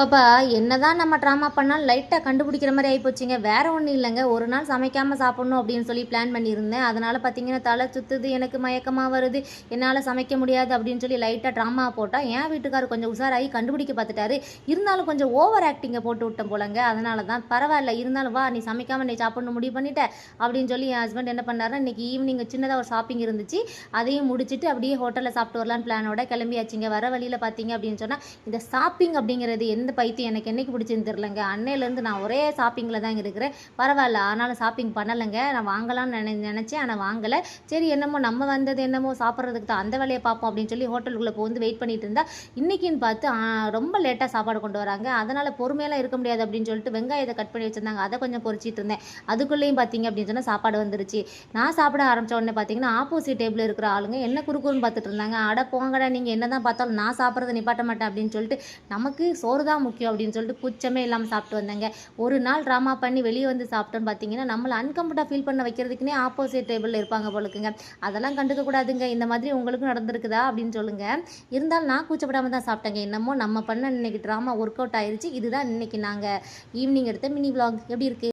பாப்பா என்னதான் நம்ம ட்ராமா பண்ணாலும் லைட்டாக கண்டுபிடிக்கிற மாதிரி ஆகிப்போச்சுங்க. வேற ஒன்றும் இல்லைங்க. ஒரு நாள் சமைக்காமல் சாப்பிட்ணும் அப்படின்னு சொல்லி பிளான் பண்ணியிருந்தேன். அதனால் பார்த்தீங்கன்னா தலை சுற்றுது, எனக்கு மயக்கமாக வருது, என்னால் சமைக்க முடியாது அப்படின்னு சொல்லி லைட்டாக ட்ராமா போட்டால் என் வீட்டுக்காரர் கொஞ்சம் உஷாராகி கண்டுபிடிக்க பார்த்துட்டாரு. இருந்தாலும் கொஞ்சம் ஓவர் ஆக்டிங்கை போட்டு விட்டேன் போலங்க. அதனால தான் பரவாயில்ல, இருந்தாலும் வா நீ சமைக்காமல் நீ சாப்பிட்ணும் முடிவு பண்ணிட்ட அப்படின்னு சொல்லி என் ஹஸ்பண்ட் என்ன பண்ணாருன்னா இன்றைக்கி ஈவினிங் சின்னதாக ஒரு ஷாப்பிங் இருந்துச்சு. அதையும் முடிச்சுட்டு அப்படியே ஹோட்டலில் சாப்பிட்டு வரலான்னு பிளானோட கிளம்பியாச்சுங்க. வர வழியில் பார்த்தீங்க அப்படின்னு சொன்னால் இந்த ஷாப்பிங் அப்படிங்கிறது எந்த பைத்தியம் எனக்கு என்னைக்கு பிடிச்சின்னு தெரிலங்க. அன்னையிலேருந்து நான் ஒரே ஷாப்பிங்கில் தான் இருக்கிறேன். பரவாயில்ல, ஆனாலும் ஷாப்பிங் பண்ணலைங்க. நான் வாங்கலாம்னு நினச்சேன், ஆனால் வாங்கலை. சரி என்னமோ நம்ம வந்தது என்னமோ சாப்பிட்றதுக்கு தான், அந்த வேலையை பார்ப்போம் அப்படின்னு சொல்லி ஹோட்டலுக்குள்ளே வந்து வெயிட் பண்ணிட்டு இருந்தா இன்றைக்கின்னு பார்த்து ரொம்ப லேட்டாக சாப்பாடு கொண்டு வராங்க. அதனால் பொறுமையெல்லாம் இருக்க முடியாது அப்படின்னு சொல்லிட்டு வெங்காயத்தை கட் பண்ணி வச்சுருந்தாங்க. அதை கொஞ்சம் பொரிச்சிட்டு இருந்தேன். அதுக்குள்ளேயும் பார்த்தீங்க அப்படின்னு சொன்னால் சாப்பாடு வந்துருச்சு. நான் சாப்பிட ஆரம்பித்த உடனே பார்த்தீங்கன்னா ஆப்போசிட் டேபிள் இருக்கிற ஆளுங்க என்ன குறுக்குன்னு பார்த்துட்டு இருந்தாங்க. அட போங்கடா, நீங்கள் என்ன தான் பார்த்தாலும் நான் சாப்பிட்றத நிப்பாட்ட மாட்டேன் அப்படின்னு சொல்லிட்டு நமக்கு சோறு தான் முக்கியம் அப்படின்னு சொல்லிட்டு குச்சமே இல்லாமல் சாப்பிட்டு வந்தேங்க. ஒரு நாள் ட்ராமா பண்ணி வெளியே வந்து சாப்பிட்டோன்னு பார்த்தீங்கன்னா நம்மளை அன்கம்ஃபர்ட்டாக ஃபீல் பண்ண வைக்கிறதுக்குனே ஆப்போசிட் டேபிளில் இருப்பாங்க போலுக்குங்க. அதெல்லாம் கண்டுக்க கூடாதுங்க. இந்த மாதிரி உங்களுக்கும் நடந்திருக்குதா அப்படின்னு சொல்லுங்கள். இருந்தாலும் நான் கூச்சப்படாமல் தான் சாப்பிட்டேங்க. என்னமோ நம்ம பண்ண இன்னைக்கு ட்ராமா ஒர்க் அவுட் ஆயிடுச்சு. இதுதான் இன்னைக்கு நாங்கள் ஈவினிங் எடுத்த மினி விளாக். எப்படி இருக்குது?